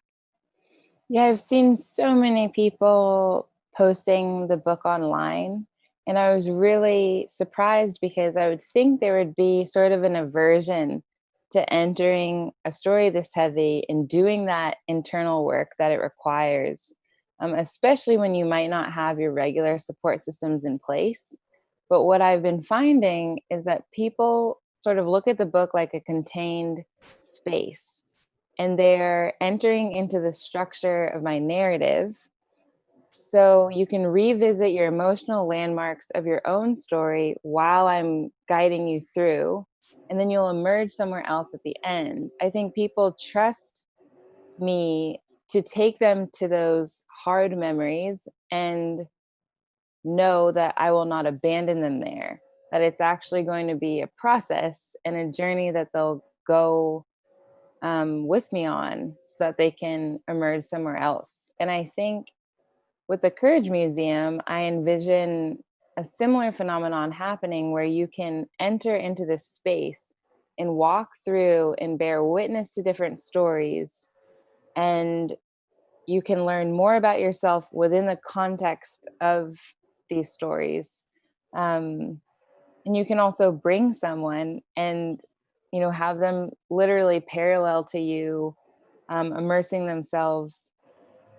Yeah, I've seen so many people posting the book online, and I was really surprised because I would think there would be sort of an aversion to entering a story this heavy and doing that internal work that it requires, especially when you might not have your regular support systems in place. But what I've been finding is that people sort of look at the book like a contained space, and they're entering into the structure of my narrative. So you can revisit your emotional landmarks of your own story while I'm guiding you through, and then you'll emerge somewhere else at the end. I think people trust me to take them to those hard memories and know that I will not abandon them there, that it's actually going to be a process and a journey that they'll go with me on so that they can emerge somewhere else. And I think with the Courage Museum, I envision a similar phenomenon happening where you can enter into this space and walk through and bear witness to different stories. And you can learn more about yourself within the context of these stories. And you can also bring someone and, you know, have them literally parallel to you, immersing themselves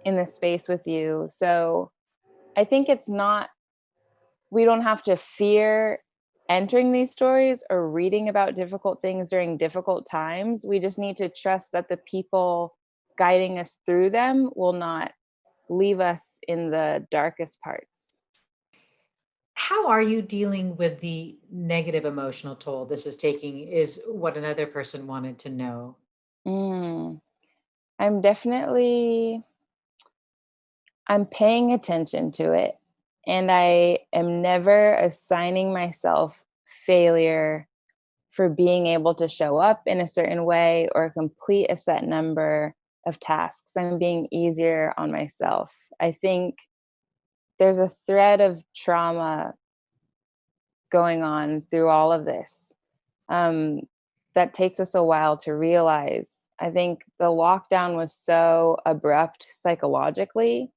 in the space with you. So I think it's not, we don't have to fear entering these stories or reading about difficult things during difficult times. We just need to trust that the people guiding us through them will not leave us in the darkest parts. How are you dealing with the negative emotional toll this is taking, is what another person wanted to know. Mm, I'm definitely, I'm paying attention to it, and I am never assigning myself failure for being able to show up in a certain way or complete a set number of tasks. I'm being easier on myself. I think there's a thread of trauma going on through all of this, um, that takes us a while to realize. I think the lockdown was so abrupt psychologically.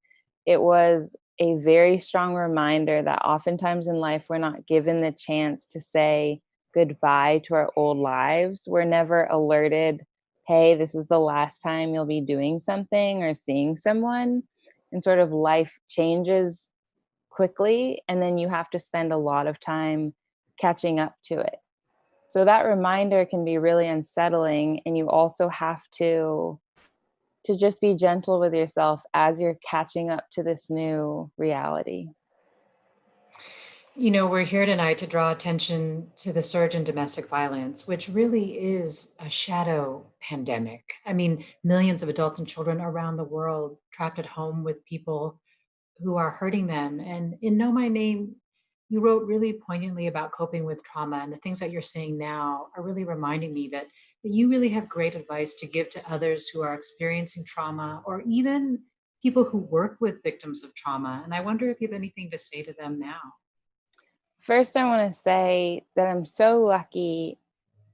It was a very strong reminder that oftentimes in life we're not given the chance to say goodbye to our old lives. We're never alerted, hey, this is the last time you'll be doing something or seeing someone. And sort of life changes quickly, and then you have to spend a lot of time catching up to it. So that reminder can be really unsettling, and you also have to just be gentle with yourself as you're catching up to this new reality. You know, we're here tonight to draw attention to the surge in domestic violence, which really is a shadow pandemic. I mean, millions of adults and children around the world trapped at home with people who are hurting them. And in Know My Name, you wrote really poignantly about coping with trauma. And the things that you're saying now are really reminding me that you really have great advice to give to others who are experiencing trauma or even people who work with victims of trauma. And I wonder if you have anything to say to them now. First, I want to say that I'm so lucky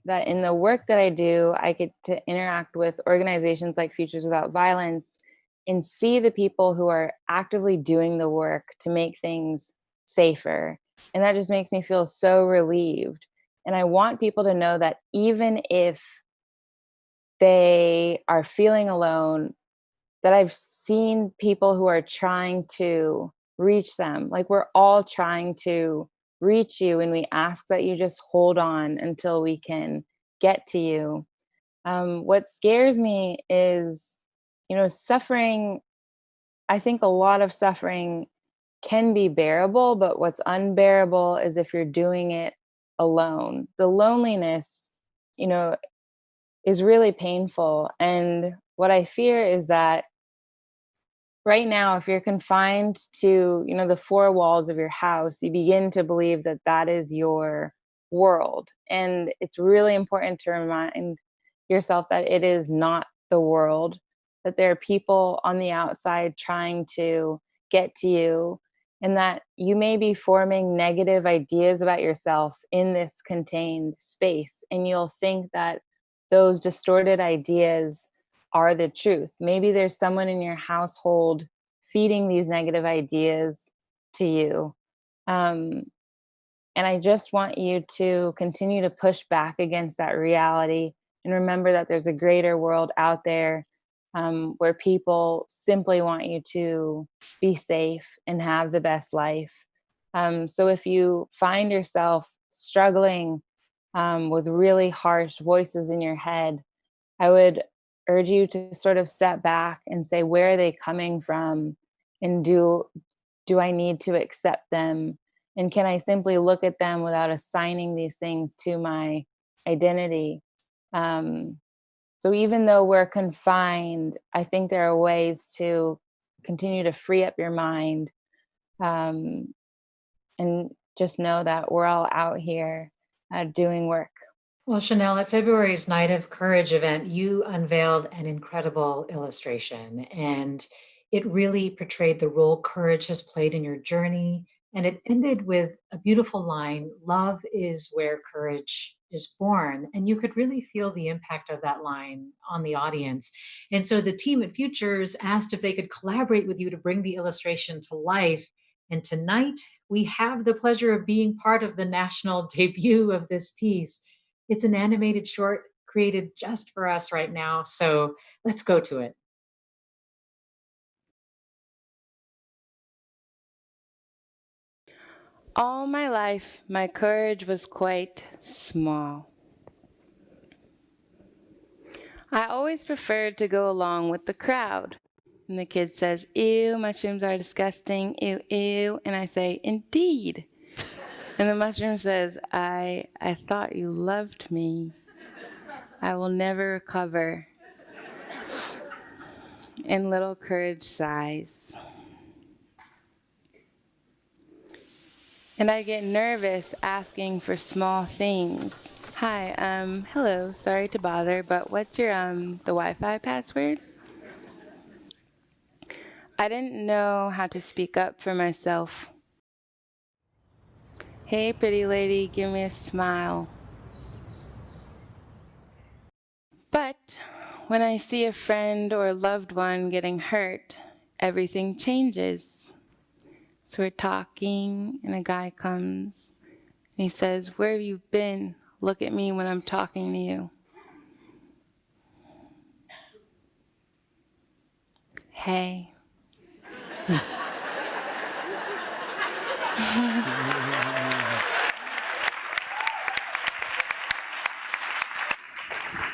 that in the work that I do, I get to interact with organizations like Futures Without Violence and see the people who are actively doing the work to make things safer. And that just makes me feel so relieved. And I want people to know that even if they are feeling alone, that I've seen people who are trying to reach them. Like, we're all trying to reach you, and we ask that you just hold on until we can get to you. What scares me is, you know, suffering. I think a lot of suffering can be bearable, but what's unbearable is if you're doing it alone. The loneliness, you know, is really painful. And what I fear is that right now, if you're confined to, you know, the four walls of your house, you begin to believe that that is your world. And it's really important to remind yourself that it is not the world, that there are people on the outside trying to get to you, and that you may be forming negative ideas about yourself in this contained space. And you'll think that those distorted ideas are the truth. Maybe there's someone in your household feeding these negative ideas to you. And I just want you to continue to push back against that reality and remember that there's a greater world out there, where people simply want you to be safe and have the best life. So if you find yourself struggling with really harsh voices in your head, I would urge you to sort of step back and say, where are they coming from? And do I need to accept them? And can I simply look at them without assigning these things to my identity? So even though we're confined, I think there are ways to continue to free up your mind, and just know that we're all out here doing work. Well, Chanel, at February's Night of Courage event, you unveiled an incredible illustration, and it really portrayed the role courage has played in your journey. And it ended with a beautiful line: love is where courage is born. And you could really feel the impact of that line on the audience. And so the team at Futures asked if they could collaborate with you to bring the illustration to life. And tonight, we have the pleasure of being part of the national debut of this piece. It's an animated short created just for us right now. So let's go to it. All my life, my courage was quite small. I always preferred to go along with the crowd. And the kid says, ew, mushrooms are disgusting, ew, ew. And I say, indeed. And the mushroom says, I thought you loved me. I will never recover. And little courage sighs. And I get nervous asking for small things. Hi, hello, sorry to bother, but what's your, the Wi-Fi password? I didn't know how to speak up for myself. Hey, pretty lady, give me a smile. But when I see a friend or a loved one getting hurt, everything changes. So we're talking, and a guy comes, and he says, where have you been? Look at me when I'm talking to you. Hey.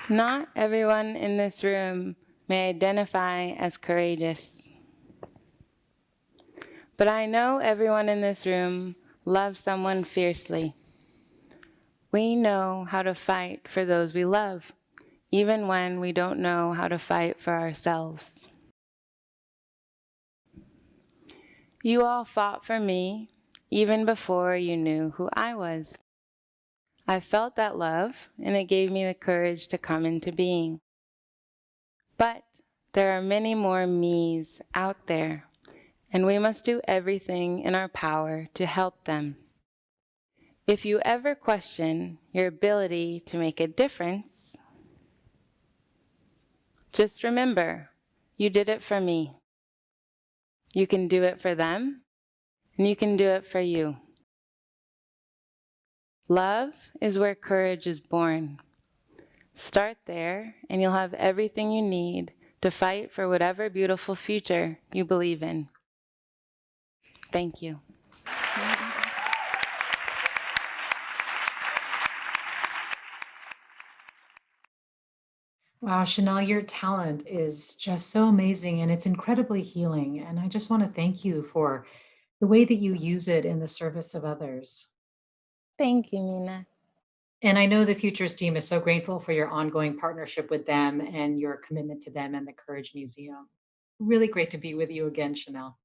Not everyone in this room may identify as courageous. But I know everyone in this room loves someone fiercely. We know how to fight for those we love, even when we don't know how to fight for ourselves. You all fought for me even before you knew who I was. I felt that love, and it gave me the courage to come into being. But there are many more me's out there, and we must do everything in our power to help them. If you ever question your ability to make a difference, just remember, you did it for me. You can do it for them, and you can do it for you. Love is where courage is born. Start there, and you'll have everything you need to fight for whatever beautiful future you believe in. Thank you. Wow, Chanel, your talent is just so amazing, and it's incredibly healing. And I just want to thank you for the way that you use it in the service of others. Thank you, Mina. And I know the Futures team is so grateful for your ongoing partnership with them and your commitment to them and the Courage Museum. Really great to be with you again, Chanel.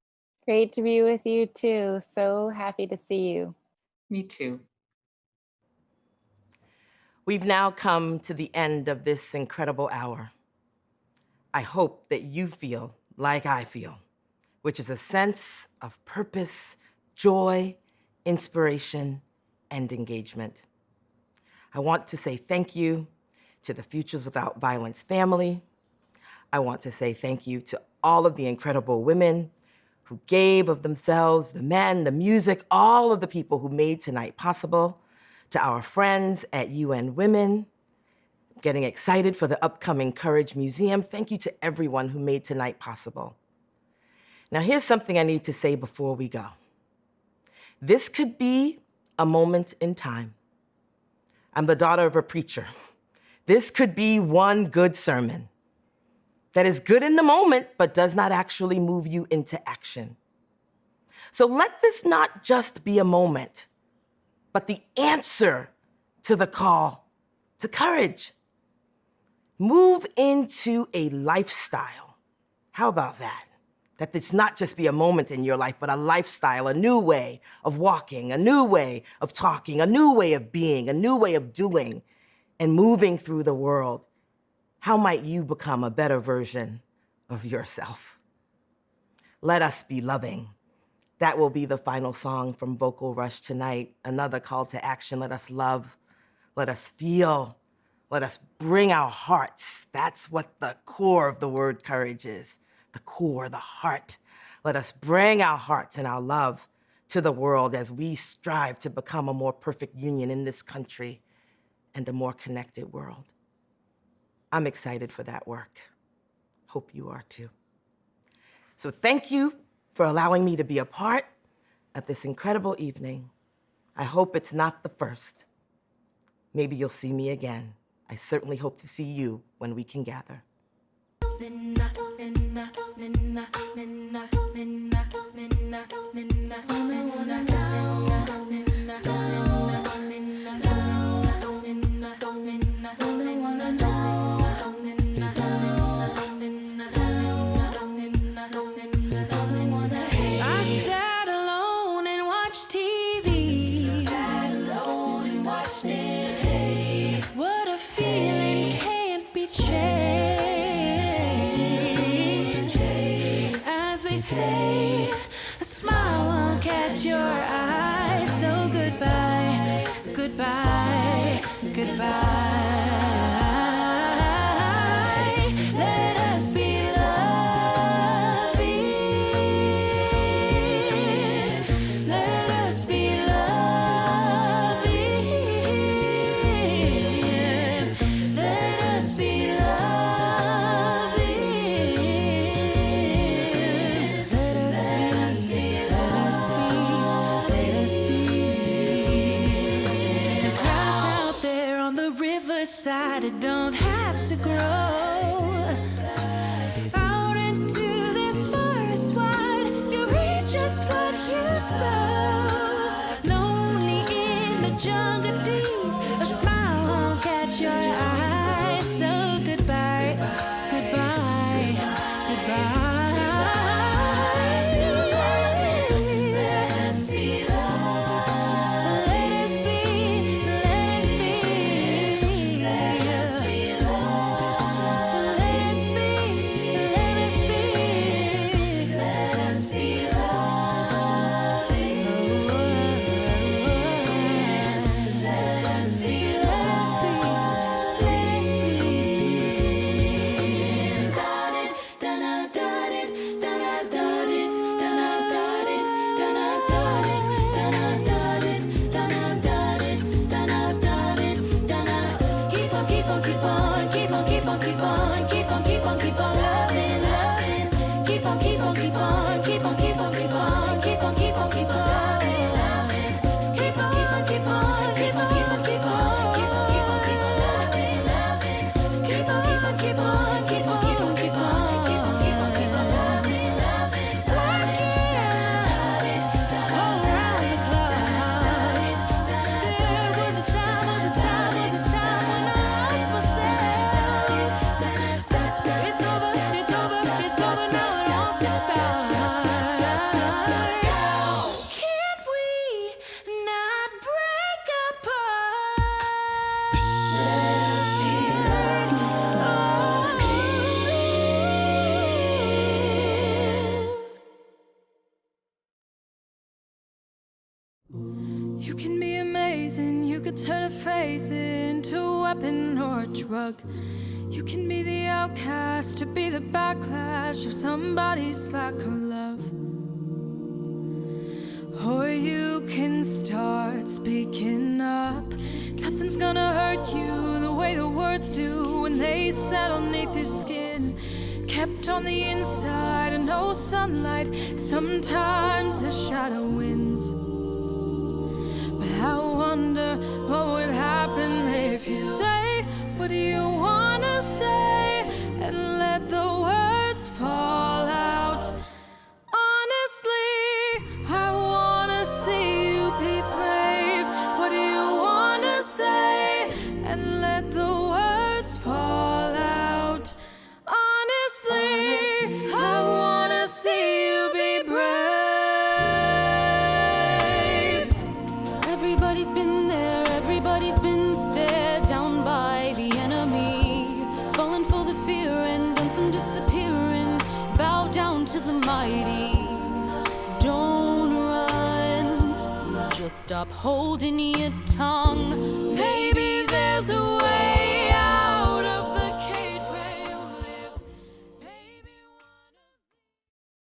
Great to be with you too. So happy to see you. Me too. We've now come to the end of this incredible hour. I hope that you feel like I feel, which is a sense of purpose, joy, inspiration, and engagement. I want to say thank you to the Futures Without Violence family. I want to say thank you to all of the incredible women who gave of themselves, the men, the music, all of the people who made tonight possible, to our friends at UN Women. I'm getting excited for the upcoming Courage Museum. Thank you to everyone who made tonight possible. Now, here's something I need to say before we go. This could be a moment in time. I'm the daughter of a preacher. This could be one good sermon that is good in the moment, but does not actually move you into action. So let this not just be a moment, but the answer to the call to courage. Move into a lifestyle. How about that? That it's not just be a moment in your life, but a lifestyle, a new way of walking, a new way of talking, a new way of being, a new way of doing and moving through the world. How might you become a better version of yourself? Let us be loving. That will be the final song from Vocal Rush tonight. Another call to action. Let us love. Let us feel. Let us bring our hearts. That's what the core of the word courage is. The core, the heart. Let us bring our hearts and our love to the world as we strive to become a more perfect union in this country and a more connected world. I'm excited for that work. Hope you are too. So thank you for allowing me to be a part of this incredible evening. I hope it's not the first. Maybe you'll see me again. I certainly hope to see you when we can gather. The river You can be amazing, you could turn a phrase into a weapon or a drug. You can be the outcast or be the backlash of somebody's lack of love. Or you can start speaking up. Nothing's gonna hurt you the way the words do when they settle beneath your skin. Kept on the inside and no sunlight, sometimes a shadow wins. But I wonder what would happen if you say what do you wanna say and let the words fall out. Honestly, I wanna see you be brave. What do you wanna say and let the words fall out. Honestly, I wanna see you be brave. Everybody's been there, everybody's been stared down by the enemy, fallen for the fear and done some disappearing, bow down to the mighty. Don't run, just stop holding your tongue. Maybe